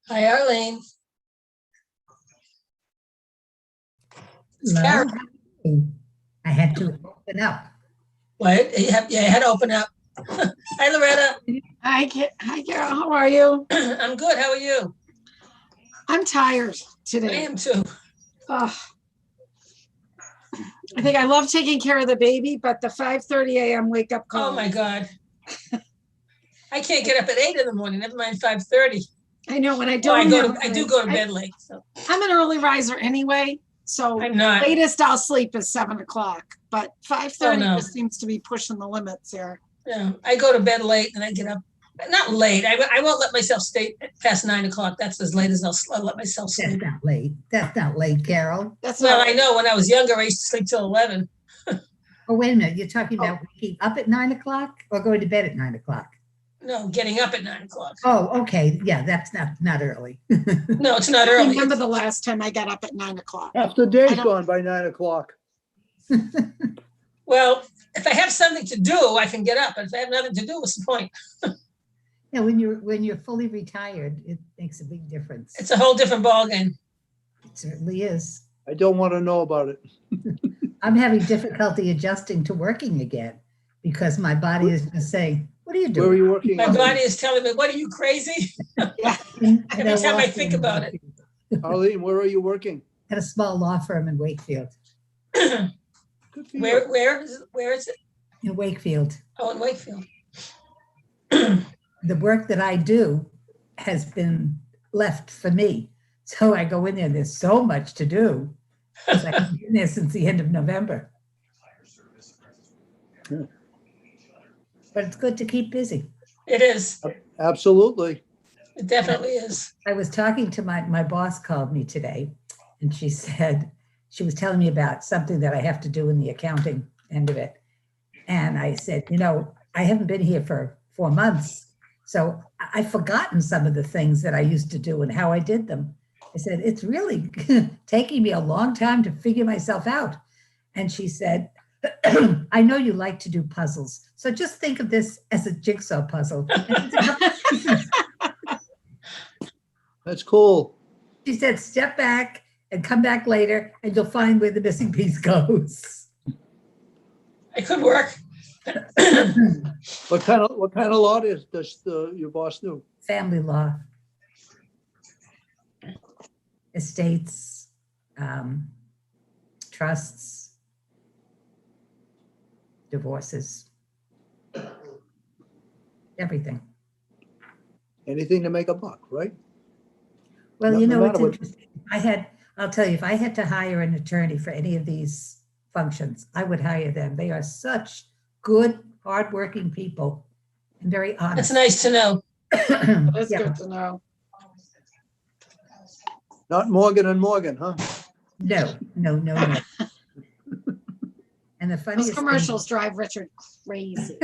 Hi, Arlene. It's Hello? Karen. I had to open up. What? You had to open up. Hi, Loretta. Hi, Carol. How are you? I'm good. How are you? I'm tired I today. am too. Ugh. I think I love taking care of the baby, but the 5:30 a.m. wake up call. Oh my God. I can't get up at 8 in the morning, never mind 5:30. I know when I Oh, don't. I do go to bed late. So I'm an early riser anyway, so I'm not. latest I'll sleep is 7 o'clock. But 5:30 no. just seems to be pushing the limits here. Yeah, I go to bed late and I get up. Not late. I won't let myself stay past 9 o'clock. That's as late as I'll let myself That's sleep. not late. That's not late, Carol. That's Well, not I know when I was younger, I used to sleep till 11. Oh, wait a minute. You're talking about waking up at 9 o'clock or going to bed at 9 o'clock? No, getting up at 9 o'clock. Oh, okay. Yeah, that's not early. No, it's not I early. remember the last time I got up at 9 o'clock. Half the day's gone by 9 o'clock. Well, if I have something to do, I can get up. But if I have nothing to do, what's the point? Yeah, when you're fully retired, it makes a big difference. It's a whole different ballgame. It certainly is. I don't want to know about it. I'm having difficulty adjusting to working again because my body is just saying, "What are you Where are doing?" you working? My Arlene? body is telling me, "What are you crazy?" And Every time I think about it. Arlene, where are you working? At a small law firm in Wakefield. Good for you. Where is it? In Wakefield. Oh, in Wakefield. The work that I do has been left for me. So I go in there, there's so much to do. 'Cause I've been there since the end of November. Yeah. But it's good to keep busy. It is. Absolutely. It definitely is. I was talking to my boss called me today and she said, she was telling me about something that I have to do in the accounting end of it. And I said, I haven't been here for 4 months. So I've forgotten some of the things that I used to do and how I did them. I said, it's really taking me a long time to figure myself out. And she said, I know you like to do puzzles. So just think of this as a jigsaw puzzle. That's cool. She said, step back and come back later and you'll find where the missing piece goes. It could work. What kind of law does your boss do? Family law. Estates, trusts, divorces, everything. Anything to make a buck, right? Well, No- you no know, it's matter what- interesting. I'll tell you, if I had to hire an attorney for any of these functions, I would hire them. They are such good, hardworking people and very honest. That's nice to know. That's Yeah. good to know. Not Morgan and Morgan, huh? No. And the funniest Those commercials drive Richard crazy.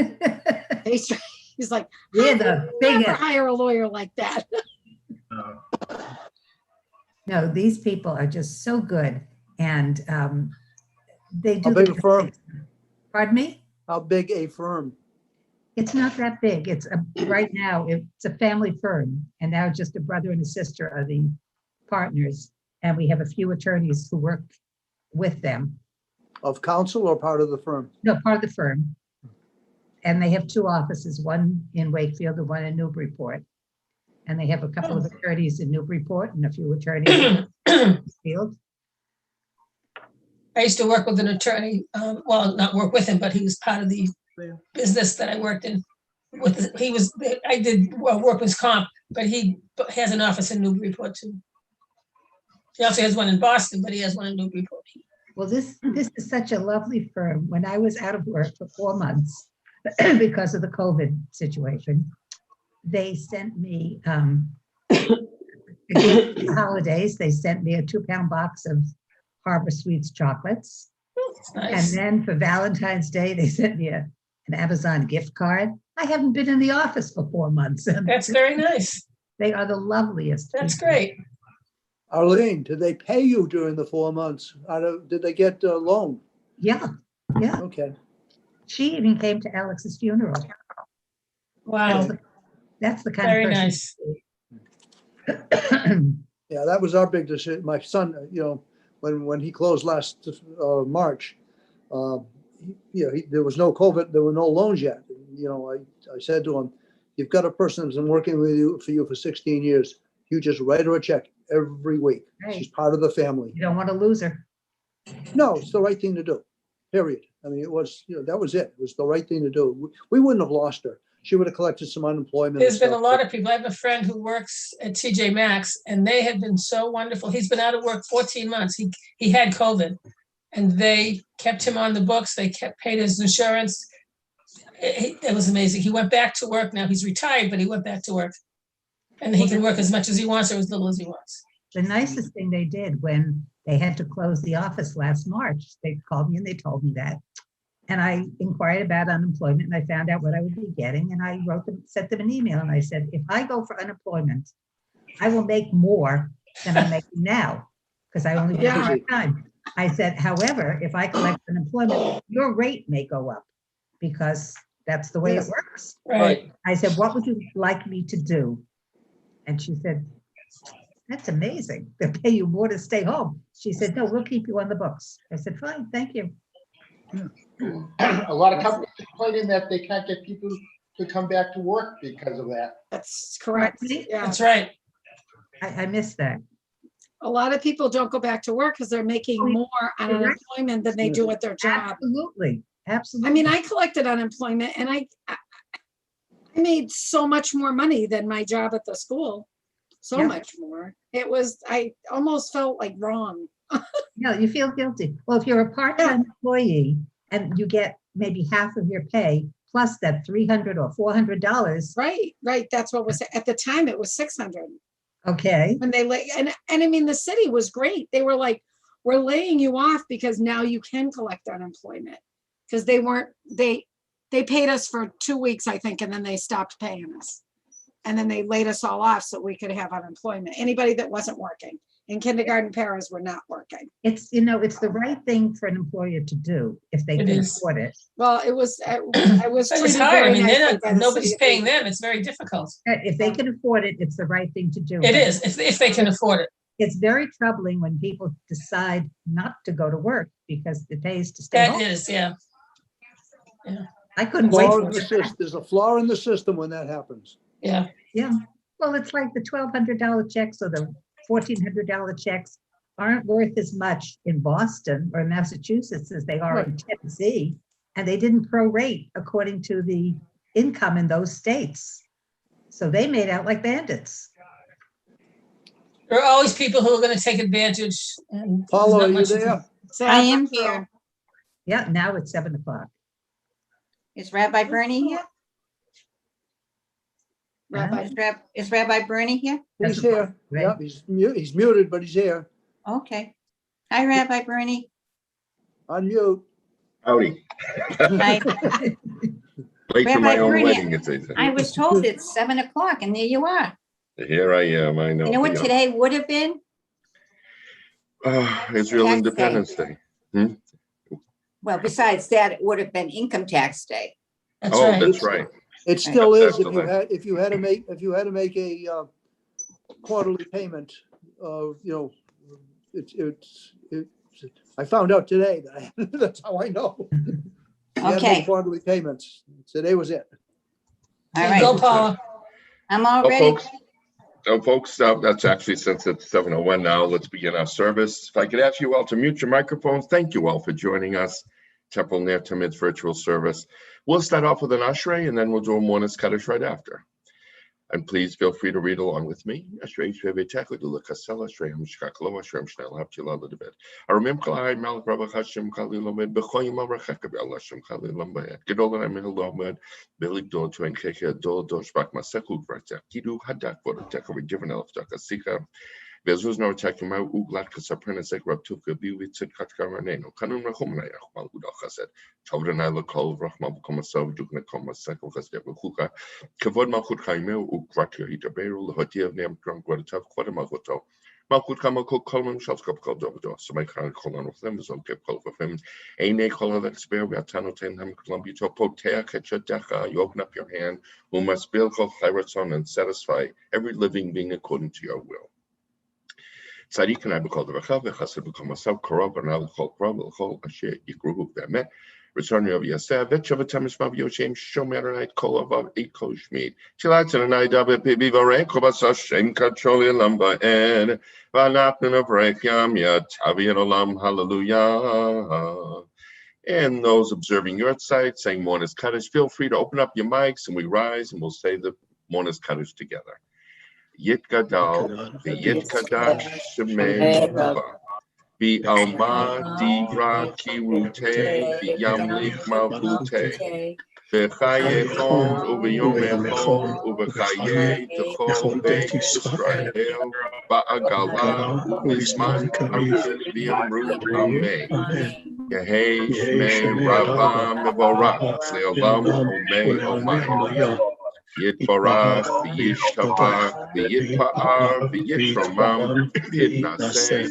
He's like, We're "How the can you never biggest. hire a lawyer like that?" No, these people are just so good, and they do. How big a firm? Pardon me? How big a firm? It's not that big. Right now, it's a family firm, and now just a brother and a sister are the partners, and we have a few attorneys who work with them. Of counsel or part of the firm? No, part of the firm. And they have 2 offices, one in Wakefield and one in Newburyport. And they have a couple of attorneys in Newburyport and a few attorneys in Wakefield. I used to work with an attorney. Well, not work with him, but he was part of the business that I worked in. I did workman's comp, but he has an office in Newburyport too. He also has one in Boston, but he has one in Newburyport. Well, this is such a lovely firm. When I was out of work for 4 months because of the COVID situation, they sent me the holidays. They sent me a 2-pound box of Harbor Sweets chocolates. It's nice. And then for Valentine's Day, they sent me an Amazon gift card. I haven't been in the office for 4 months. That's very nice. They are the loveliest. That's people. great. Arlene, did they pay you during the 4 months? Did they get a loan? Yeah. Okay. She even came to Alex's funeral. Wow. That's the kind Very of person. nice. Yeah, that was our big decision. My son, when he closed last March, there was no COVID, there were no loans yet. I said to him, you've got a person who's been working for you for 16 years. You just write her a check every week. Right. She's part of the family. You don't want to lose her. No, it's the right thing to do, period. I mean, it was, that was it. It was the right thing to do. We wouldn't have lost her. She would have collected some unemployment. There's been a lot of people. I have a friend who works at TJ Maxx, and they have been so wonderful. He's been out of work 14 months. He had COVID, and they kept him on the books. They paid his insurance. It was amazing. He went back to work. Now he's retired, but he went back to work, and he can work as much as he wants or as little as he wants. The nicest thing they did when they had to close the office last March, they called me and they told me that. And I inquired about unemployment and I found out what I would be getting. And I sent them an email and I said, if I go for unemployment, I will make more than I'm making now because I only get part-time. I said, however, if I collect unemployment, your rate may go up because that's the way it works. Right. I said, what would you like me to do? And she said, that's amazing. They'll pay you more to stay home. She said, no, we'll keep you on the books. I said, fine, thank you. A lot of companies are complaining that they can't get people to come back to work because of that. That's correct. Yeah. That's right. I missed that. A lot of people don't go back to work because they're making more on unemployment than they do at their job. Absolutely. Absolutely. I mean, I collected unemployment and I made so much more money than my job at the school. So Yeah. much more. I almost felt like wrong. No, you feel guilty. Well, if you're a part-time employee and you get maybe half of your pay plus that $300 or $400. Right. That's what was at the time. It was 600. Okay. When they and I mean, the city was great. They were like, we're laying you off because now you can collect unemployment because they paid us for 2 weeks, I think, and then they stopped paying us. And then they laid us all off so we could have unemployment. Anybody that wasn't working. In kindergarten, parents were not working. It's the right thing for an employer to do if they It can is. afford it. Well, it was, I was But it's treated hard. I very mean, nicely by the nobody's city of paying Peabody. them. It's very difficult. If they can afford it, it's the right thing to do. It But is, if they can afford it. It's very troubling when people decide not to go to work because it pays to stay home. That is, yeah. I couldn't wait for it. There's a flaw in the system when that happens. Yeah. Yeah. Well, it's like the $1,200 checks or the $1,400 checks aren't worth as much in Boston or Massachusetts as they are in Tennessee. And they didn't prorate according to the income in those states. So they made out like bandits. There are always people who are going to take advantage. And Paula, are there's you not much there? I am here. Yeah, now it's 7 o'clock. Is Rabbi Bernie here? Rabbi, Is Rabbi Bernie here? He's here. Right. Yeah, he's muted, but he's here. Okay. Hi, Rabbi Bernie. Unmute. Howdy. Hi. Late to Rabbi my own Bernie, wedding, as they say. I was told it's 7 o'clock and there you are. Here I am, I know. You know what today would have been? Israel Tax Independence Day. Well, besides that, it would have been income tax day. That's Oh, right. that's right. It still is Excellent. if you had to make a quarterly payment. I found out today that that's how I know. You had to make Okay. quarterly payments. Today was it. All Go, right. Paula. I'm all Well, ready. folks, that's actually, since it's 7:01 now, let's begin our service. If I could ask you all to mute your microphones. Thank you all for joining us. Temple Ner Tamid's virtual service. We'll start off with an Ashrei, and then we'll do a Mourner's Kaddish right after. And please feel free to read along with me. Ashrei Shvevei Dula Kasela Ashrei Hamishkak Lo Ashrei Mishnel Hapchila Ledebed. Aramim Kalai Malach Rabach Hashem Kali Lomed Bechoyim Alrachek Abel Hashem Kali Lomed Gedol and Amil Lomed Bilig Do to Enkeke Dol Dosh Bak Masekul Vratek Kidu Hadak Vodatek or Given Elf Dakasika. Vezuz no takima uglat kasapernesek rabtuka biwitsit katkaraneno kanun rahumnayach mal udachased chavranai lakol rahma komasov jukna komaseko kasdev huka kavod malchut chaimeu ukratio hitaberu lahotiev nem drunk quadatav quadamahoto Malkut Kamal Kol Kolman Shalskop Kol Dodo, so my kind of colon of them is on Kip Kol of him. Aine Kol of Expert, we are Tanotain Ham Columbia to Potea, Ketchadecha, you open up your hand, who must build Kol Chayratzon and satisfy every living being according to your will. Tzadik and I becall the Rachav, Chassid become myself, Korab, and I'll call Korab, I'll call Asher, Ikruhu, Bemet, returning of Yaseh, Vetchav, Tamishmav, Yoshem, Shomer, and I call of Eko Shmid. Chilat and I dub it, Bibi, Vare, Kobasa, Shem, Kacholi, Lamba, and Vanapin of Rekiam, Yatavi, and Olam, Hallelujah. And those observing your site, saying Monas Kaddish, feel free to open up your mics and we rise and we'll say the Monas Kaddish together. Yit Gadal, the Yit Kadash Shemei Rabba, the Alma Divra Kirute, the Yamlik Malkute, the Chayechon, Ubiyomechon, Ubechaye, the Chol Beit Israel, Ba'agala, Ubisman Karim, the Amru, Amen. Yehei Shmei Rabba Mevorach, Leolam Omei Omai. Yitbarach, Yishtabach, Yitpa'ar, Yitromam, Yitnaseh,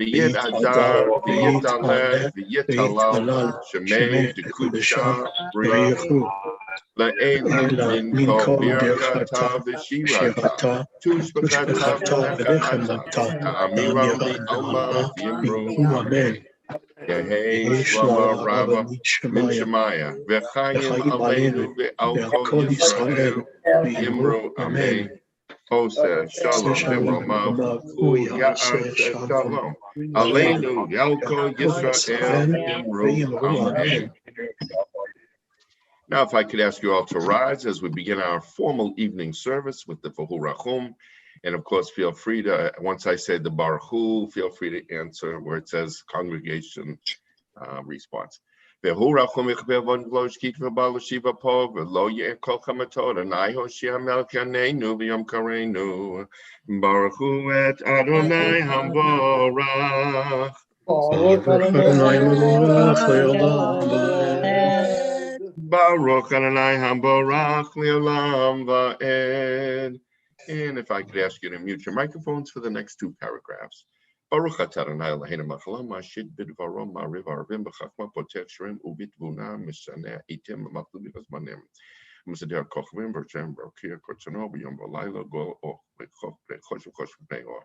Yitadar, Yitaleh, Yitalal, Shemei, Dekusha, Briyahu, La'elu, Minko, Birkata, Vishirata, Tushbachata, V'nechata, Amiram, the Allah, the Imru, Amen. Yehei Shlama Rabba Minshemaya V'chayim Aleinu V'al Kol Yisrael Yimru Amen. Oseh Shalom V'romav U'ya'aseh Shalom Aleinu V'al Kol Yisrael Yimru Amen. Now, if I could ask you all to rise as we begin our formal evening service with the Vahu Rachum. And of course, feel free to, once I say the Baruch Hu, feel free to answer where it says congregation response. Vehu rachum yichber von v'losh kit v'bal v'shiva po v'lo ye'er kol chamatot anai hoshia melkaneinu v'yom kareinu Baruch Hu et Adonai hamborach. Baruch Adonai hamborach le'olam va'ed. And if I could ask you to mute your microphones for the next two paragraphs. Baruch atah Adonai Eloheinu melech mashid bidvaro ma'ariv arvim b'chachma potech shirim u'bitvuna mishaneh itim v'machlu b'zmanim. M'sadeh kochavim v'rchem v'rkir kortzano b'yom v'layla go v'chosh v'nei or.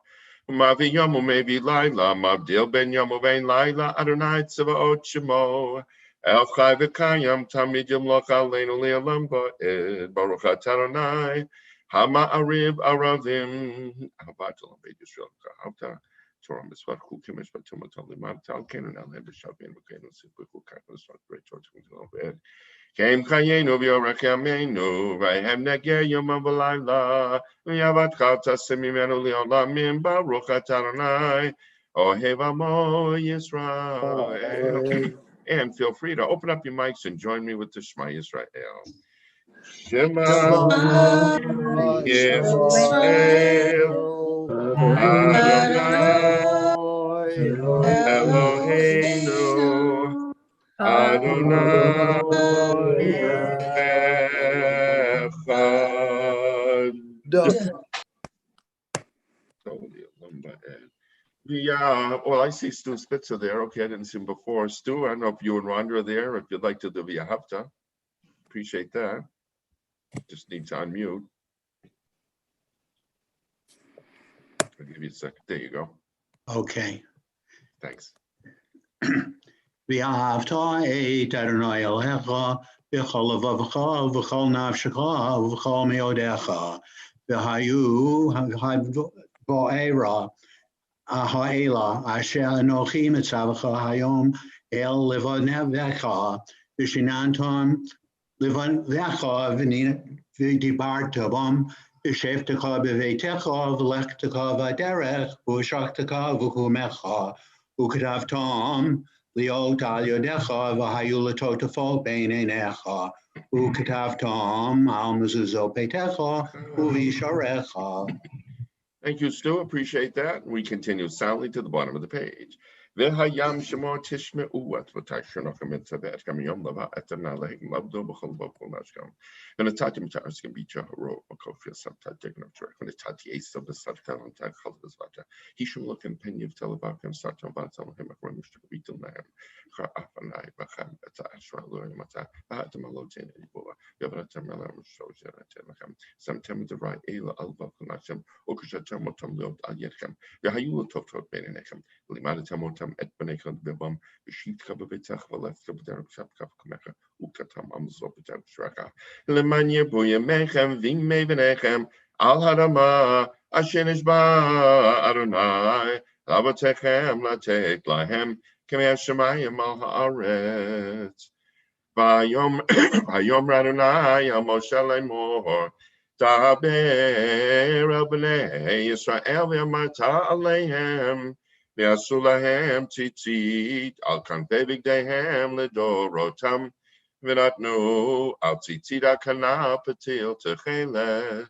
U'mavi yom u'mevi layla mavdil ben yom u'vein layla Adonai tzavaot shemo. El chai v'kayam tamid yomloch aleinu le'olam ba'ed. Baruch atah Adonai Hama Arib Aravim Abatalam Yisrael Kahavta Torah Mitzvah Kukimesh Batumatal Limantal Kenan Al Hebeshavin Bukenu Sipuku Kakas Great Church Bed Came Kayenu Viorakamenu Vayhem Neger Yom Avalayla Yavat Kata Semimenu Leolamim Baruch Ataranai Ohevamo Yisrael. And feel free to open up your mics and join me with the Shema Yisrael. Shema Yisrael Adonai Eloheinu Adonai Echad. Well, I see Stu Spitzer there. Okay, I didn't see him before. Stu, I don't know if you and Rhonda are there. If you'd like to do via Hafta, appreciate that. Just need to unmute. I'll give you a second. There you go. Okay. Thanks. ואהבת את אדוני אלוהיך בכל לבבך ובכל נפשך ובכל מאודיך והיו הבוערה האלה אשר אנוכי מצווך היום אל לבבך ושיננתם לבבך ודיברת בם ישבתך בביתך ולכתך בדרך ושכתך וקומך וכתבתם להיות על ידיך והיו לטוטפות בין עיניך וכתבתם על מזוזות ביתך ובישעריך. Thank you, Stu. Appreciate that. We continue soundly to the bottom of the page. והים שמו תשמעו את ותשכנוכם את צוואתכם יום לבא אתנה להם לבדו בכל בוקר נשכם. ונתתי מתארסכם ביצ'ה הרו מקופיה סבתא דגנב דרך ונתתי עשה בסדקה ונתק חל בזבתה. הישום לכם פן יבטל לבקם סרטם ועצם לכם אחרי משתקביתם להם. חרף עלי בכם את האשרה לא ימתה ואתם לא תהנה דיבורה. יבנתם עליהם שוזר אתן לכם. שמתם דברי אלה על בוקר נשכם וקשתם אותם להיות על ידכם. והיו לטובות בין עיניכם. לימדתם אותם את בניכם בבם, ושיתך בביתך ולכת בדרך שבתך וקמך, וכתם עמזו בדרך שרכה. למען ירבו ימיכם וימי בניכם על האדמה אשר נשבע אדוני לאבותיכם לתת להם כמי השמיים על הארץ. ויאמר אדוני אל משה לאמור, דבר אל בני ישראל ואמרת עליהם, ועשו להם ציצית על כנפי בגדיהם לדורותם, ונתנו על ציצית הכנף פתיל תכלת,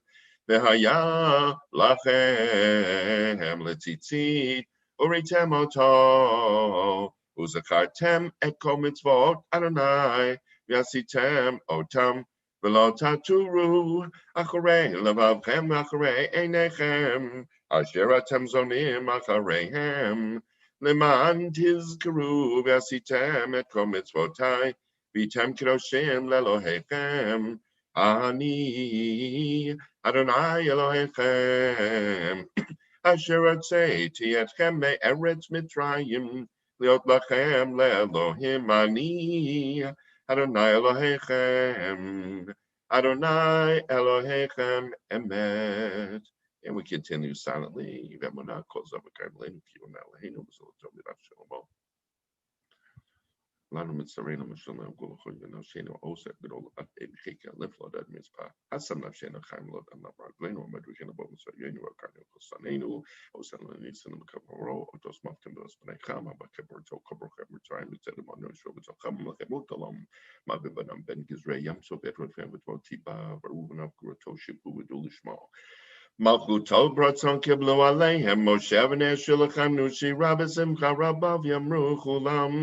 והיה לכם לציצית, וראיתם אותו, וזכרתם את כל מצוות אדוני, ועשיתם אותם, ולא תטורו אחרי לבבכם ואחרי עיניכם, אשר אתם זונים אחריהם, למען תזכרו ועשיתם את כל מצוותיי, והייתם קדושים לאלוהיכם, אני אדוני אלוהיכם, אשר הוצאתי אתכם מארץ מצרים, להיות לכם לאלוהים, אני אדוני אלוהיכם, אדוני אלוהיכם אמת. And we continue silently. V'emunah kol zav v'karmelenu kiyun Eloheinu v'zolotov v'rat shalomo. Lanu mitzarenu m'shalom gulachol v'nashenu osek g'dol v'chika liflod ad mizpah. Asam nafshenu chaim lod am navragleinu v'madrikenu bo mitzarenu v'karnu kosanenu osan l'nisenu v'kavaro otos maftem v'os b'neicham v'kavor tol kabrochem mitzrayim v'tzedem anu shov v'tzolcham v'lechem u'talam ma v'banam ben gizrei yam so v'etrofem v'tvot tiba v'ruven av gurato shipu v'dul ishmo. Malchuto bratzon kiblu aleihem Moshe v'neshulachan nushi rabbesim charabav yamru chulam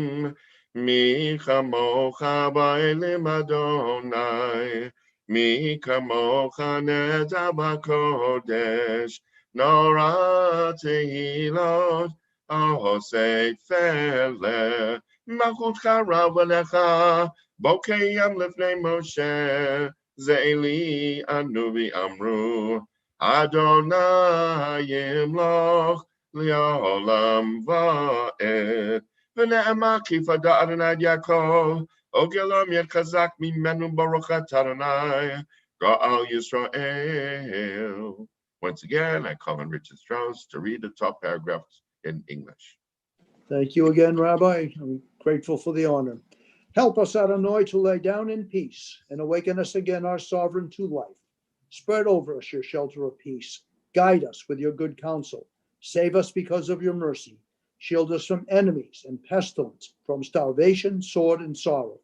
mi chamocha ba'elim Adonai mi kamocha neda b'kodesh nora tehilot ahosei fele malchut charav v'lecha bokeyam lefnei Moshe ze'eli anuvi amru Adonai yimloch li'olam va'ed v'ne'ema kifada Adonai Yaakov ogelam yed chazak mimenu baruch atah Adonai Ga'al Yisrael. Once again, I call on Richard Strauss to read the top paragraphs in English. Thank you again, Rabbi. I'm grateful for the honor. Help us, Adonai, to lay down in peace and awaken us again, our sovereign, to life. Spread over us your shelter of peace. Guide us with your good counsel. Save us because of your mercy. Shield us from enemies and pestilence, from starvation, sword, and sorrow.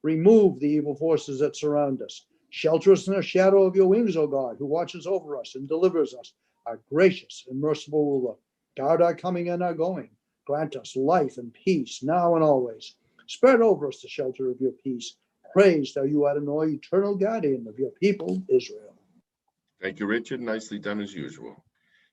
Remove the evil forces that surround us. Shelter us in the shadow of your wings, O God, who watches over us and delivers us, our gracious and merciful ruler. Guard our coming and our going. Grant us life and peace now and always. Spread over us the shelter of your peace. Praised are you, Adonai, eternal guardian of your people, Israel. Thank you, Richard. Nicely done as usual.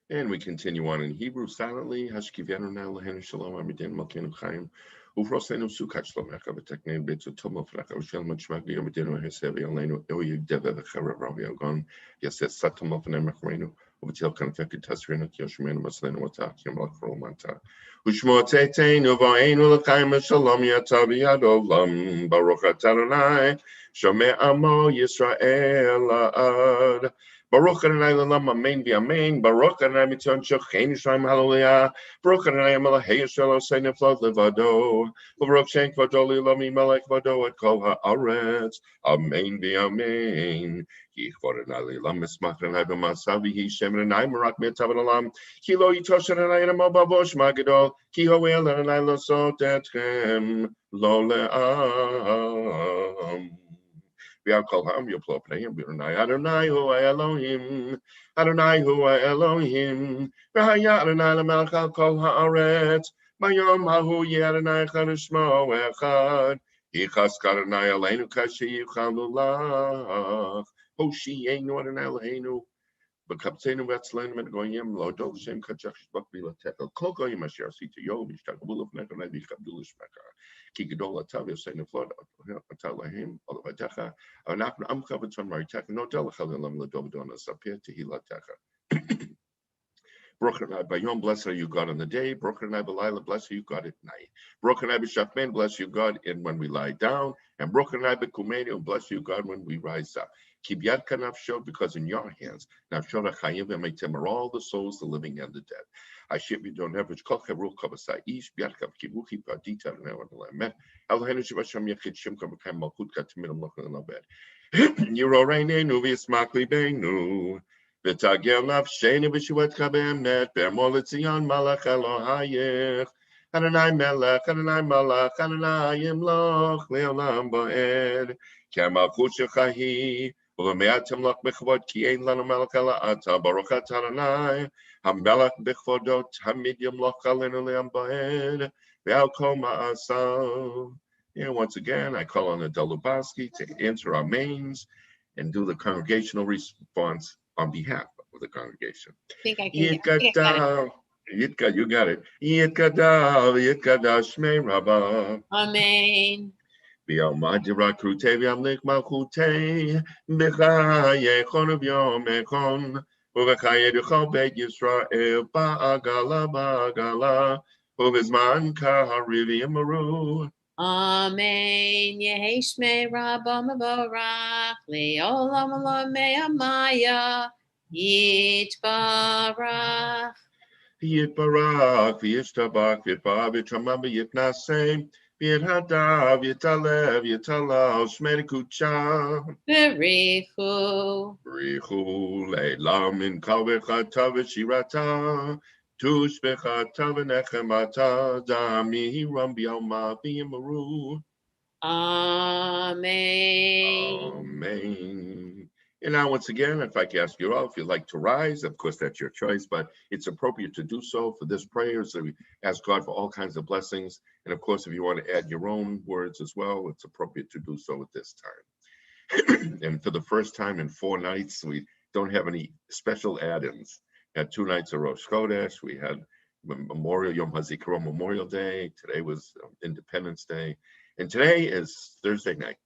And we continue on in Hebrew silently. Hashkivenu na lehenu shalom amidin malkeinu chaim. Ufrosenu sukat shlomecha v'teknein b'etzu tomo flecha v'shel matshmak v'yomidinu heseh v'yalenu oyev deve v'charav v'yagon yaseh satam alfnei mechrenu v'til kanfek tasrenu ki yoshmenu maslenu v'tach yamlach v'romanta u'shmo teiteinu v'ainu l'chaim v'shalom yata v'yad olam baruch atah Adonai shomei amo Yisrael la'ad. Baruch Adonai l'olam amen v'amen. Baruch Adonai mitzvon shochein Yisrael hallelujah. Baruch Adonai melechei Yisrael osei neflot levado. Baruch shen kvodo l'olam yimelech kvodo et kol haaretz. Amen v'amen. Ki kvod Adonai l'olam mismach Adonai b'masav v'hi shem Adonai merak mi'atav l'olam. Ki lo yitosh Adonai emo bavosh magadol. Ki hoel Adonai lo sot etchem lo le'am. V'yakol yoplo pneiim v'Adonai Adonai hu Elohim Adonai hu Elohim v'haya Adonai l'melech al kol haaretz Bayom Hahu Yadonai Chanishmo Echad. Yichaskar Adonai Aleinu Kashi Yichalulach. Hoshi Einu Adonai Eloheinu. Bekaptenu Vetzleinu Medgoyim Lo Dol Shem Kachach Shbak Bilatekel. Kol Goyim Asher Asita Yom Yishtakabul of Nekon Edi Chabdul Shmeka. Ki Gedol Atav Yoseinu Flod Atalahim Olavadecha. Anakna Amcha V'Tzon Maritech. No Delachal Elam Ledovdona Sapir Tehilatecha. Baruch Adonai Bayom, blessed are you God in the day. Baruch Adonai B'Layla, blessed are you God at night. Baruch Adonai B'Shachmen, bless you God in when we lie down. And Baruch Adonai B'Kumenu, bless you God when we rise up. Keep Yad Kanafsho, because in your hands, Nafsho Chayim V'Meitem are all the souls, the living and the dead. I ship you don't average Kol Chavruch Kavasai Ish B'Yadkav Kibuchi Padita Ne'Olam Eloheinu Shivasham Yechid Shimka B'Kayim Malchut Katimidim Lochan Alabed. Yiroreinu V'Yismak Libeinu. V'tagel nafsheni v'shuvatcha be'emnet be'emol etzion malach Elohayech. Adonai melech, Adonai malach, Adonai yimloch le'olam bo'ed. Ki ha'malchut shecha hi, u'v'me'at timloch b'chvod, ki ein lanu melech ela ata, baruch ata Adonai, ha'melech b'chvodot, hamid yimloch alenu le'am bo'ed, ve'al kol ma'asav. And once again, I call on Adele Lubowski to answer our mains and do the congregational response on behalf of the congregation. I think I can. Yitka, you got it. Yitkadav, Shmei Rabbah. Amen. V'yalmadira krutei v'yamlik malchutei b'chaye chon v'yom echon u'v'chaye d'chol beit Yisrael ba'agala u'v'zman kahariv yimaru. Amen. Yehi Shmei Rabbah Mevorach le'olam olam me'amaya Yitbarach. Yitbarach v'yishtabach v'yitbar v'yitramam v'yitnaseh v'yithadav v'yitalev v'yitalal shmei kucha Berichu le'lam min kol v'chatav v'shirata tush v'chatav v'nechemata dami hiram b'yalma v'yimaru. Amen. Amen. And now, once again, if I can ask you all, if you'd like to rise, of course, that's your choice, but it's appropriate to do so for this prayer. So we ask God for all kinds of blessings. And of course, if you want to add your own words as well, it's appropriate to do so at this time. And for the first time in 4 nights, we don't have any special add-ins. We had 2 nights of Rosh Chodesh. We had Memorial Yom HaZikaron, Memorial Day. Today was Independence Day. And today is Thursday night,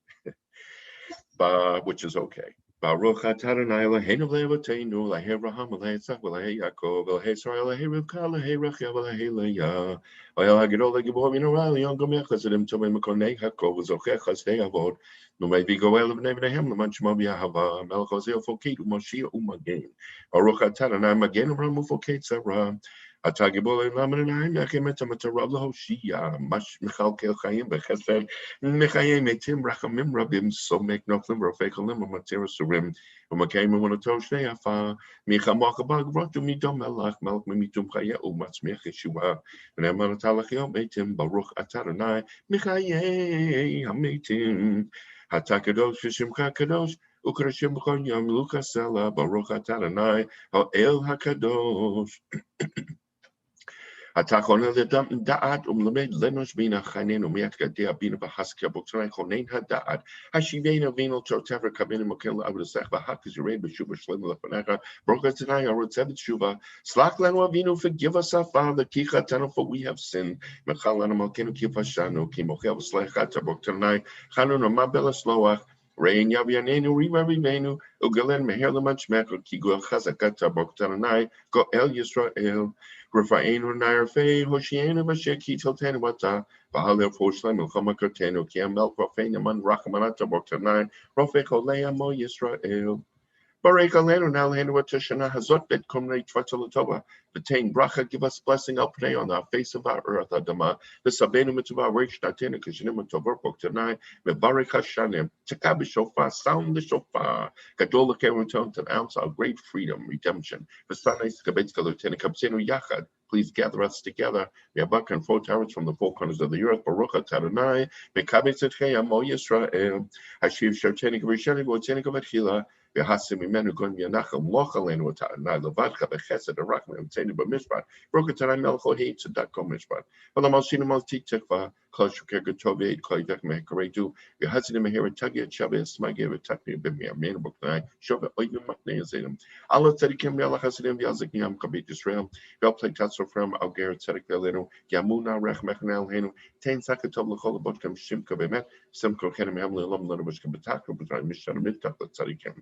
which is okay. Baruch atah Adonai Eloheinu le'avoteinu le'Avraham le'Yitzchak le'Yaakov le'Yisrael le'Rivka le'Rachel le'Leah le'el hagedol le'gibor minora le'yon gomech le'zedim tovei mekonei Yaakov u'zochech chasdei avod nu'mei v'goel l'bnei bneihem l'man shmo b'yahava melech ozeh u'fokit u'moshiach u'magen Baruch atah Adonai magen Avraham u'fokit Sarah atah gibor le'olam Adonai me'achem et ha'matarav le'Hoshia mash mechalkel chayim b'chesed mechayim etim rachamim rabim somek noflim v'rofecholim u'matira surim u'makayim u'monoto shnei afa michamach b'agrot u'midom melach melech mimitum chaya u'matzmiach Yeshua v'ne'eman atalach yom etim baruch atah Adonai mechayei hametim atah kadosh v'shimcha kadosh u'karashim b'chol yom lukasela baruch atah Adonai ha'el hakadosh. Atachon da'at umlamed lenosh bina chanen umiat gadea bina v'haskia b'tzonai chonen hada'at hashivena vino chotever kabin mokel avdesech v'hat kizurei b'shuva shlem lefanecha baruch atanai arotzevet shuva slach lenu avinu forgive us our Father kichatanu for we have sinned mechal lenu malkenu kifashanu ki mochel v'slechat baruch atanai chanu nomabel esloach Rein yavianenu rivavivenu ugalen meher lemanchmecha ki goel chazakata baruch atanai go el Yisrael. Rafaenu Nairfe, Hoshienu Vasheki Tiltanu Wata, Bahalel Foshlem, Ilchamakotenu, Kiamel Profane, Man Rakamanata Boktanai, Rofeko Lea Mo Yisrael. Barekalenu Nalhenu Watashana Hazot Bet Komre Twatalatova, Betain Bracha, give us blessing, I'll pray on the face of our earth, Adama, the Sabenu Mitzvah, Rish Natena, Kishinim Tover Boktanai, Mebarek Hashanim, Takabi Shofar, sound the Shofar, Kadola Kerenton, to announce our great freedom, redemption. Vesanais Kabetska Lieutenant Kapsenu Yachad, please gather us together. We have back and 4 towers from the 4 corners of the earth. Baruch atah Adonai, Mekabetz Etchei Amo Yisrael, Hashiv Sharteni Kavishani Voteni Kavatchila, v'hasim imenu gon v'yanachal moch aleinu v'ta'anai levadcha v'chesed v'rachman v'tzeinu b'mishpat Baruch atanai melech Elohim tzedak kol mishpat v'lam alshinu mal tiktekva kol shuker g'tovei kol yivek me'kareitu v'hazidim me'heret tagia tshave esmagir v'takni b'mi'ameinu b'knai shove oivim maknei azedim Allah tzedikim v'alach hasidim v'yazik niyam kabit Yisrael v'al plei tatzor from al geret tzedik v'aleinu yamuna rech mechanei alheinu tein sakatov l'chol abotkem shimka v'emet simko chenem hem le'olam l'nobashkem b'takro b'trai mishana mitkach l'tzedikim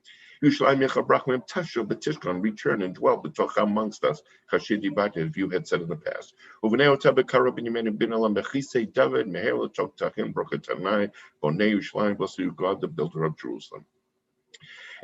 Yushalayim yecha brachmim tashu b'tishkon return and dwell b'toch amongst us chashidi b'atid as you had said in the past Uvenei otah b'kara b'nyamin bin alam b'chisei David meher l'tok tachim brochatanai bonei Yushalayim blessed you God the builder of Jerusalem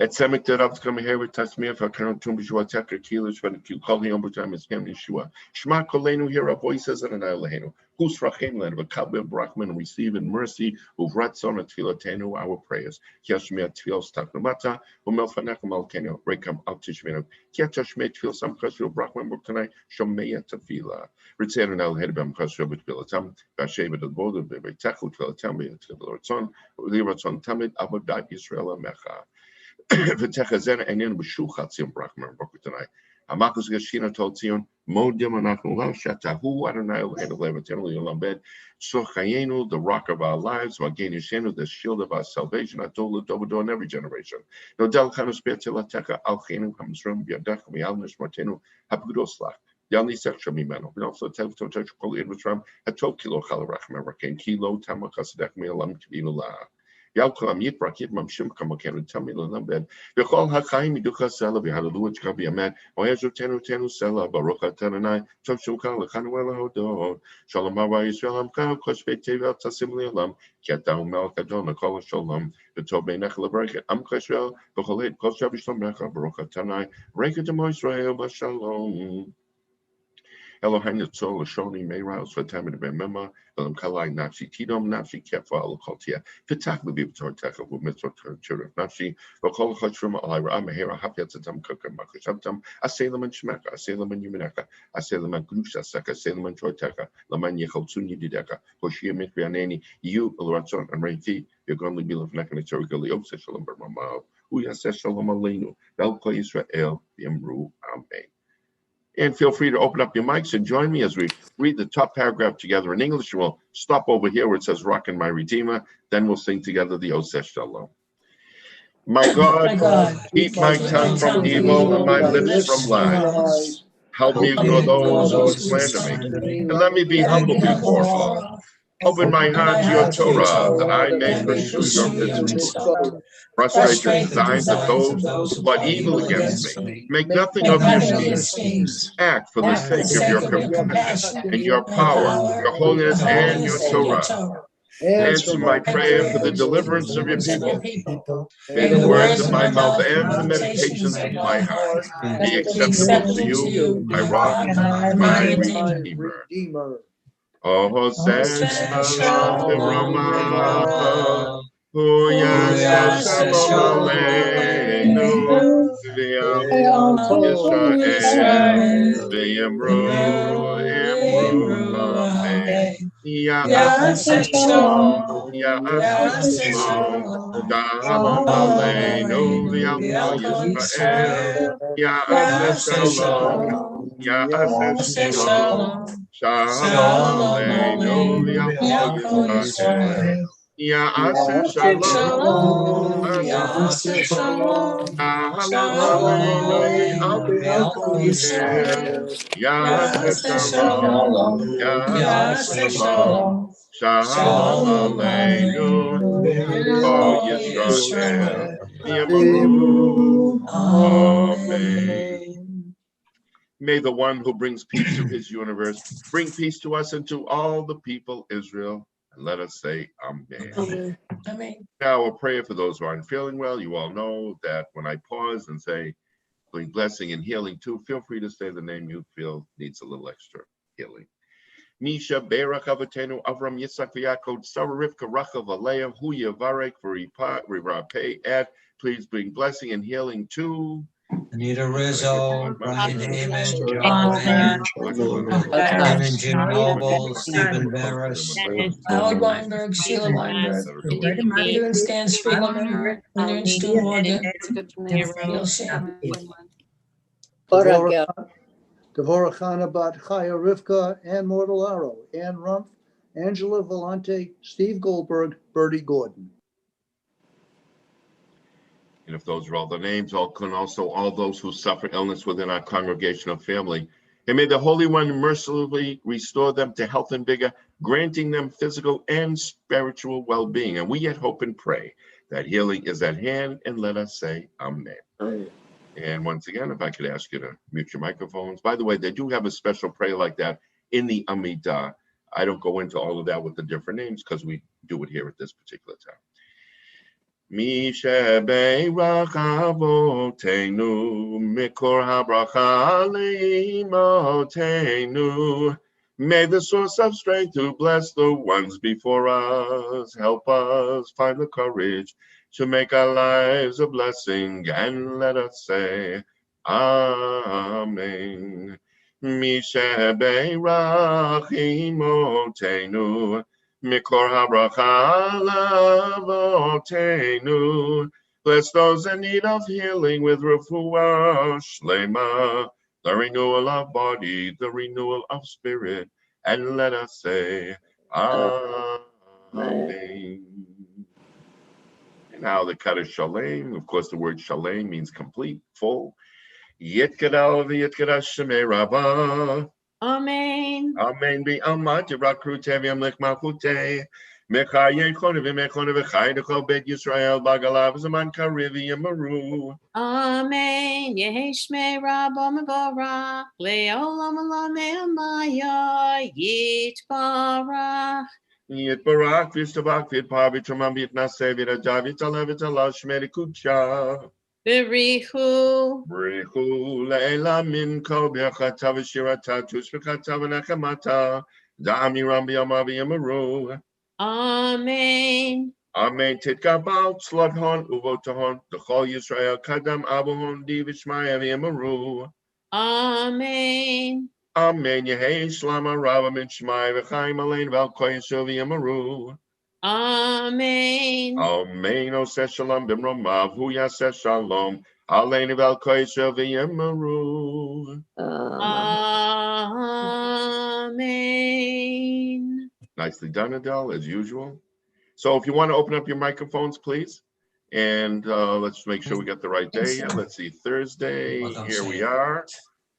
At Semek Derav come here with Tasmir for Karan Tum Bishua Taka Kilish when you call him over time is Kem Yeshua. Shema Kolenu hear our voices and an Elohenu. Who's Rachem Len of Kabel Brachman receive in mercy who've ratson at Tfilatenu our prayers. Yashmir Tfil Staknamata, Umelfanakam Alkeno, Rekam Altishminu. Kiatashmet Tfil Sam Kasril Brachman Buktanai, Shomeya Tafila. Return an Elhedbam Kasril with Filatam, Bashavid the Border, Bebe Taku Filatam, Tfilaton, Liratson Tamid, Abadat Israel Mecha. V'techazen enyan b'shuchat zion brachman b'kutanai. Hamakus gashina told Zion, Modim anachnu lav shatahu Adonai Eloheinu levatenu l'olam bed. Sochayenu, the rock of our lives, V'agenishenu, the shield of our salvation, Atol l'tovado in every generation. Nodel chanus be'tzilatecha alchenu hamzrum b'yadach mi'al nishmatenu hapgudoslach. Yal nisech shamimenu. And also tev totach kol idvutram hatov kilo chalarachma raken kilo tamachasedech mi'alam kivinu la. Yalkolam Yitrakit Mamshim Kamakan Tamil Lambed, Yokol Hakaim Duka Sella, Hallelujah, Kabiamat, Oyazu Tenu Tenu Sella, Barucha Tananai, Tomshuka, Lakanuela Hodo, Shalomava Israelam Kao, Koshpe Tevel Tassimili Alam, Ketau Melkadon, Kola Shalom, the Tobe Nechla Bracket, Am Kashel, Bokolet, Koshabishlam Mecha, Barucha Tanai, Rekatam Israel, Bashalom. Elohim Yitzol Shoni Meiraus for Tamid Ben Mema, Elam Kalai Nafshi Tidom, Nafshi Kefa Alokotia, Fitak Libib Torteka, who Mitzvot Church Nafshi, Vokol Chotrum Alira Mahera Hapyatatam Kuka Makashatam, Asalam and Shmeka, Asalam and Yuminaka, Asalam and Grusha Saka, Asalam and Torteka, Laman Yechotsuni Dideka, Hoshia Mitrianeni, you, Elratson, and Raiti, you're going to be of Nakanachari Galiop Shalom Bermamao, Uya Shalom Alenu, Velko Israel, Yemru, Amen. And feel free to open up your mics and join me as we read the top paragraph together in English. And we'll stop over here where it says Rock and My Redeemer. Then we'll sing together the Oseh Shalom. My God, keep my tongue from evil and my lips from lies. Help me ignore those who would slander me. And let me be humble before all. Open my heart to your Torah, that I may pursue your mitzvot. Frustrate your designs of those who plot evil against me. Make nothing of your schemes. Act for the sake of your compassion and your power, your holiness, and your Torah. Answer my prayer for the deliverance of your people. May the words of my mouth and the meditations of my heart be acceptable to you, my rock, my redeemer. Oh, Shalom Rama, Huya Shalom Aleinu, V'yam Yisrael, V'yamru Amen. Ya'aseh Shalom, Ya'aseh Shalom, Shalom Aleinu, V'yam Yisrael, Ya'aseh Shalom, Ya'aseh Shalom. Shalom Aleinu v'yam Yisrael. Ya'aseh Shalom. Ya'aseh Shalom. Shalom Aleinu v'yam Yisrael. Ya'aseh Shalom. Ya'aseh Shalom. Shalom Aleinu v'yam Yisrael. Amen. May the one who brings peace to his universe bring peace to us and to all the people Israel. And let us say Amen. Amen. Now a prayer for those who aren't feeling well. You all know that when I pause and say bring blessing and healing too, feel free to say the name you feel needs a little extra healing. Misha Berach Avatenu Avram Yitzchak V'Yaakov Sarah Rivka Rachel Valeah Hu Yavarek V'Ripah Ed. Please bring blessing and healing to Anita Rizzo, Brian Heyman, John Amen. Van, Aaron and Jim Noble, Stephen Barris, Howard Weinberg, Sheila Weinberg, Roberta Peter and Stan Spiegelman, Margaret, Linda and Stu Morgan, Neil Shane. Devorah Chanabat, Chaya Rivka, Ann Mortellaro, Ann Rumpf, Angela Vellante, Steve Goldberg, Bertie Gordon. And if those are all the names, also all those who suffer illness within our congregational family. And may the Holy One mercifully restore them to health and vigor, granting them physical and spiritual well-being. And we yet hope and pray that healing is at hand, and let us say amen. And once again, if I could ask you to mute your microphones. By the way, they do have a special prayer like that in the Amidah. I don't go into all of that with the different names because we do it here at this particular time. Misha Beirach Avotenu, Mikor HaBracha Leimotenu. May the source of strength to bless the ones before us help us find the courage to make our lives a blessing, and let us say Amen. Misha Beirach Imotenu, Mikor HaBracha Lavotenu. Bless those in need of healing with refuah shlema, the renewal of body, the renewal of spirit, and let us say Amen. And now the Kaddish Shalom. Of course, the word Shalom means complete, full. Yitkadal v'yitkadash shemei Rabbah. Amen. Amen. Be amat yirakrute v'yamlech malchute. Mechaye chone v'mechone v'chay d'chol bet Yisrael bagalav zaman kariv yamaru. Amen. Yehi shmei Rabba mevorach le'olam olam me'amaya yitbarach. Yitbarach v'yistabach v'yitpar v'yitramam v'yitnaseh v'yitajav v'yitalav v'yitalav shmei kutsha. Berichu. Berichu le'ela min kol b'yachata v'shirata tushv'chata v'nechamata da'amiram b'yama v'yamaru. Amen. Amen. Titkabal tzladhon uvotahon d'chol Yisrael kadam abuhon di v'shmaya v'yamaru. Amen. Amen. Yehei shlama rava min shmai v'chaim alein v'al kol Yisrael v'yamaru. Amen. Amen. Oseh shalom b'mromav hu yaseh shalom alein v'al kol Yisrael v'yamaru. Amen. Nicely done, Adele, as usual. So if you want to open up your microphones, please. And let's make sure we got the right day. Let's see, Thursday, here we are.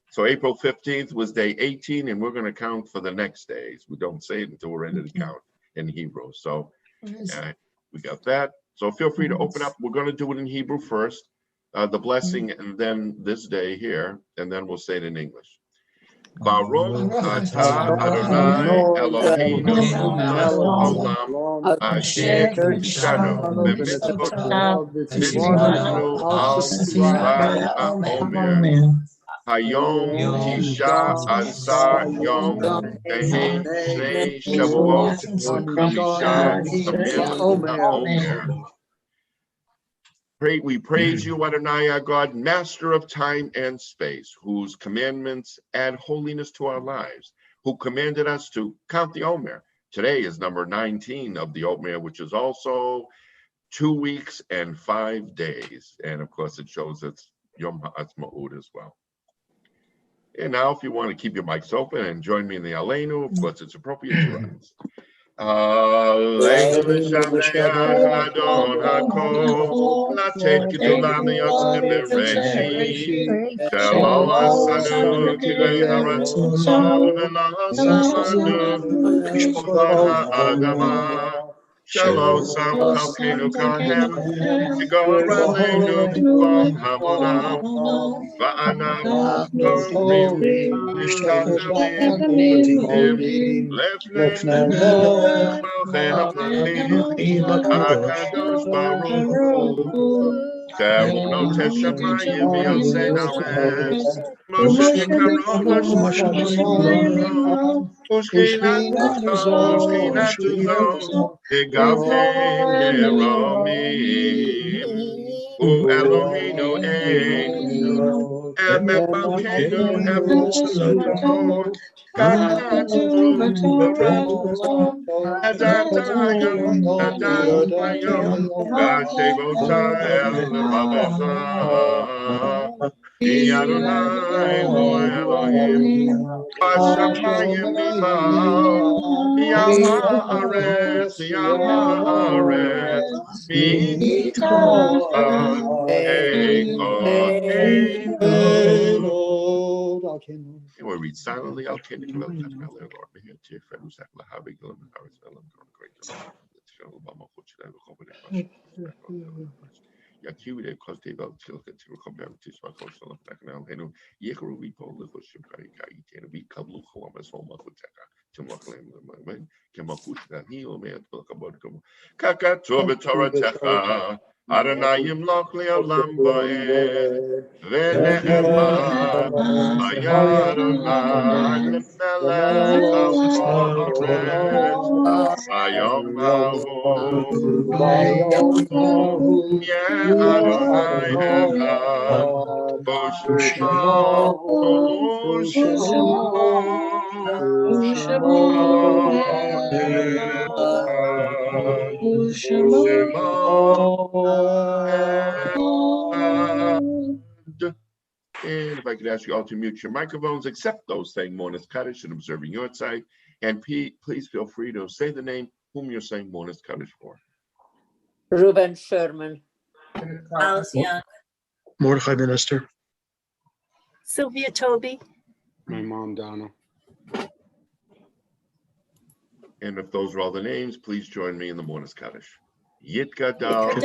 So April 15th was day 18, and we're going to count for the next days. We don't say it until we're ready to count in Hebrew. So we got that. So feel free to open up. We're going to do it in Hebrew first, the blessing, and then this day here, and then we'll say it in English. Baruch atah Adonai Eloheinu melech haolam asher kiddushanu b'mitzvotav v'tzivanu al Yisrael ha'omer. Hayom tisha asar yom ve'hem shnei shavuot u'chamisha yamim ha'omer. We praise you, Adonai, our God, master of time and space, whose commandments add holiness to our lives, who commanded us to count the Omer. Today is number 19 of the Omer, which is also 2 weeks and 5 days. And of course, it shows it's Yom HaAtzmaut as well. And now, if you want to keep your mics open and join me in the Aleinu, of course, it's appropriate to rise. Aleinu v'shamei Adon HaKol, Latet Gedolah miyotzim b'Bereshit, Shelo asanu kirei haratzon v'lasanu mishpachot ha'adama, Shelo sam chalkenu kahem, Tigor aleinu b'kom hamonam, Va'anam torim nishtachevim lefnei Malchei HaMelachim HaKadosh Baruch Hu. Ke'emuno teshamayim v'yosei haaretz, Moshe hikaron l'shmashim u'shchinatu zo higavhem meromim U'Eloheinu ein We'll read silently. I'll take it. Lord, may here to friends that will have a good and Harris Ellen great. Yakiwide Coste Bell Tilka to compare to Swakosal of Nakanal Heno, Yekuru Repo, Little Shukari, and we Kalu Columbus, Homa Hutaka, to Moklam, Kamakuta, Neo May at Bilkabotkum, Kaka Tobatora Taka, Adanayim Lokli Lamba, Vene Emma, Ayarana, Nipele, Ayom yeah, Adonai Echad, And if I could ask you all to mute your microphones, except those saying Monas Kaddish and observing your side, and please feel free to say the name whom you're saying Monas Kaddish for. Reuben Sherman. Alice Young. Mordechai Minister. Sylvia Toby. My mom, Donna. And if those are all the names, please join me in the Monas Kaddish. Yitkadal,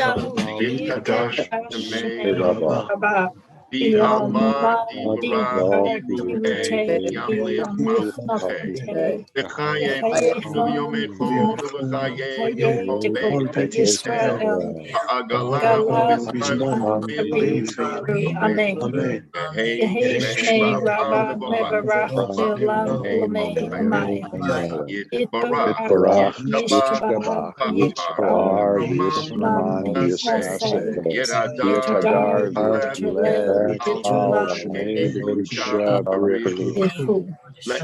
Yitkadash, Shemei, Bihama, Divra, Divrei, Yamliach, Malchutei, V'chaye, V'yomecho, V'chaye, Yehovei, Ha'agala, V'zman, Amen. Yehi Shmei Rabba Mevarach Le'olam L'mei Yitbarach, Yishtabach, Yitzhar, Yisraman, Yisnaseh, Yitadar, V'lech, Al Shmei, V'Gusha, B'Richu,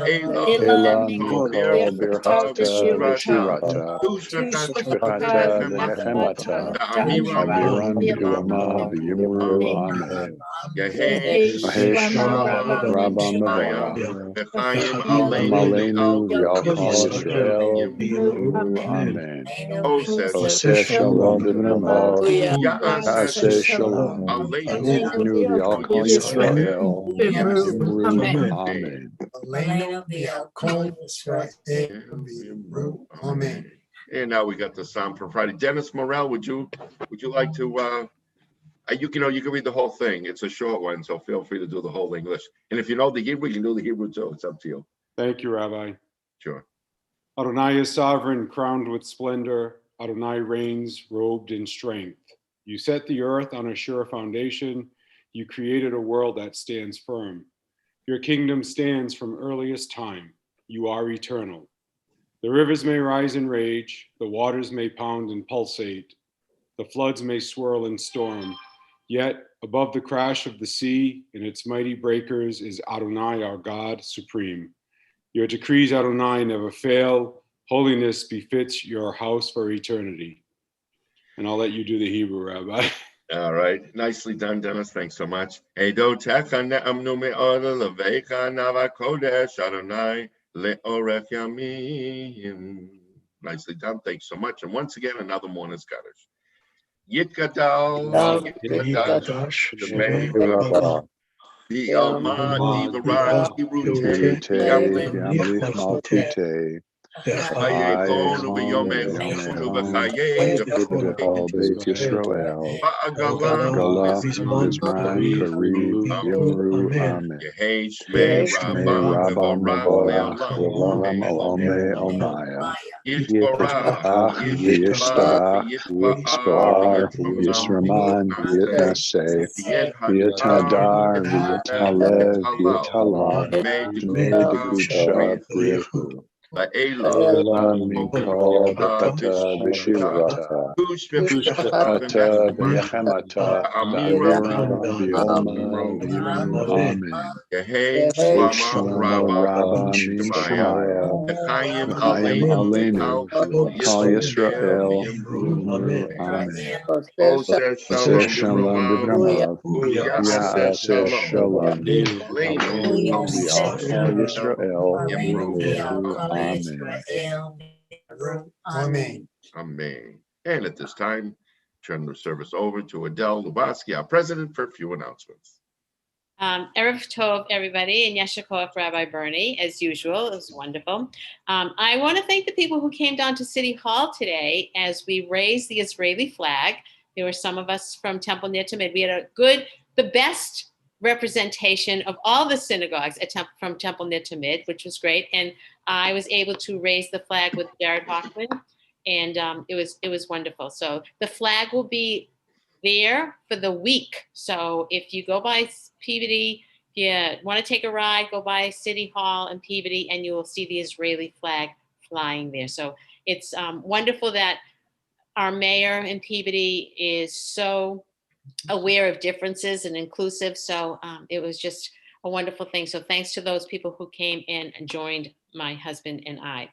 Elam, Mikol, Birchata, V'Shirata, V'Chata, V'Nechemata, Aviram, V'Yoma, V'Yimru, Amen. Mahesh, Rabba Mevorach, Aleinu, V'Yal Israel, Amen. Oseh Shalom B'Namo, Ya'aseh Shalom, Aleinu V'Yal Yisrael, Yimru, Amen. Amen. And now we got the Psalm for Friday. Dennis Morel, would you like to? You can read the whole thing. It's a short one, so feel free to do the whole English. And if you know the Hebrew, you can do the Hebrew too. It's up to you. Thank you, Rabbi. Sure. Adonai is sovereign, crowned with splendor. Adonai reigns, robed in strength. You set the earth on a sure foundation. You created a world that stands firm. Your kingdom stands from earliest time. You are eternal. The rivers may rise in rage. The waters may pound and pulsate. The floods may swirl and storm. Yet above the crash of the sea and its mighty breakers is Adonai, our God, supreme. Your decrees, Adonai, never fail. Holiness befits your house for eternity. And I'll let you do the Hebrew, Rabbi. All right. Nicely done, Dennis. Thanks so much. Nicely done. Thanks so much. And once again, another Monas Kaddish. Yitkadal, Yitkadash, Shemei Rabba, Di'alma, Divarach, Dirute, Yamlich, Malchutei, V'chayekon, V'yomech, V'chayei, V'chol Beit Yisrael, V'agala, V'zman, Karib, Yimru, Amen. Yehi Shmei Rabba Mevorach, L'olam Olmei Omaya, Yitzhak, V'yishtabach, V'yitzbar, V'yisraman, V'yitnaseh, V'yitadar, V'yitalev, V'yitalam, Shmei D'Kudshah, B'Richu. Elan mikol b'tata b'shivata. Ata b'nechemata. Ba'amira b'yoma v'yirenu. Amen. Yehei Yeh Shalom Shalom Rabba Rabba Mishmaya. Mishmaya. V'chaim V'chaim Aleinu Aleinu. V'kol V'kol Yisrael Yisrael. V'yimru. V'yimru. Amen. Oseh Aseh Shalom Shalom B'Vramav. b'Vramav. U'ya'aseh Ya'aseh Shalom. Shalom. Aleinu Aleinu V'al v'al Yisrael. Yimru. Amen. Amen. And at this time, turn the service over to Adele Lubaski, our president, for a few announcements. Erev Tov, everybody, and Yesher Koach Rabbi Bernie, as usual. It was wonderful. I want to thank the people who came down to City Hall today as we raised the Israeli flag. There were some of us from Temple Ner Tamid. We had the best representation of all the synagogues from Temple Ner Tamid, which was great. And I was able to raise the flag with Jared Hoffman, and it was wonderful. So the flag will be there for the week. So if you go by Peabody, if you want to take a ride, go by City Hall and Peabody, and you will see the Israeli flag flying there. So it's wonderful that our mayor in Peabody is so aware of differences and inclusive. So it was just a wonderful thing. So thanks to those people who came in and joined my husband and I.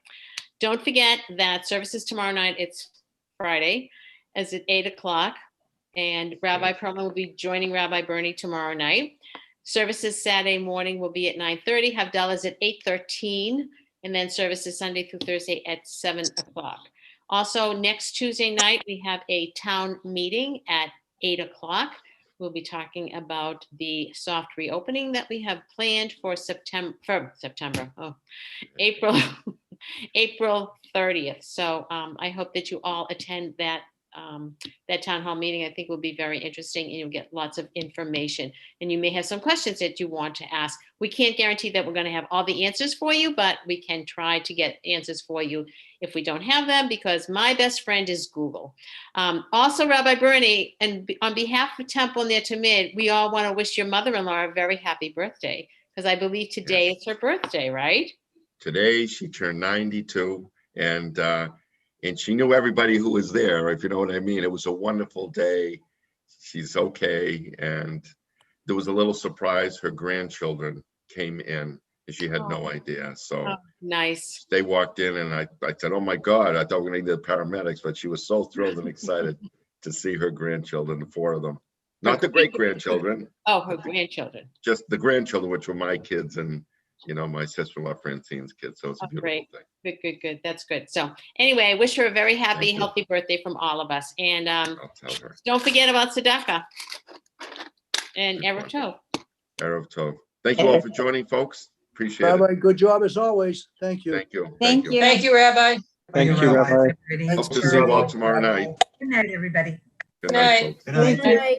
Don't forget that services tomorrow night, it's Friday, is at 8 o'clock. And Rabbi Perlman will be joining Rabbi Bernie tomorrow night. Services Saturday morning will be at 9:30. Havdalah's at 8:13. And then services Sunday through Thursday at 7 o'clock. Also, next Tuesday night, we have a town meeting at 8 o'clock. We'll be talking about the soft reopening that we have planned for April 30th. So I hope that you all attend that town hall meeting. I think will be very interesting, and you'll get lots of information. And you may have some questions that you want to ask. We can't guarantee that we're going to have all the answers for you, but we can try to get answers for you if we don't have them, because my best friend is Google. Also, Rabbi Bernie, and on behalf of Temple Ner Tamid, we all want to wish your mother-in-law a very happy birthday, because I believe today is her birthday, right? Today, she turned 92, and she knew everybody who was there, if you know what I mean. It was a wonderful day. She's okay. And there was a little surprise. Her grandchildren came in, and she had no idea. So nice. They walked in, and I said, oh my God, I thought we were going to need the paramedics, but she was so thrilled and excited to see her grandchildren, the 4 of them. Not the great-grandchildren. Oh, her grandchildren. Just the grandchildren, which were my kids and, my sister-in-law Francine's kids. So it's a beautiful Great. thing. Good. That's good. So anyway, I wish her a very happy, healthy birthday from all of us. And I'll tell her. don't forget about tzedakah and Erev Tov. Erev Tov. Thank you all for joining, folks. Appreciate Rabbi, it. good job as always. Thank you. Thank you. Thank you. Thank you, Rabbi. Thank you, Rabbi. Hope to see you all tomorrow night. Good night, everybody. Good night, folks. Good night.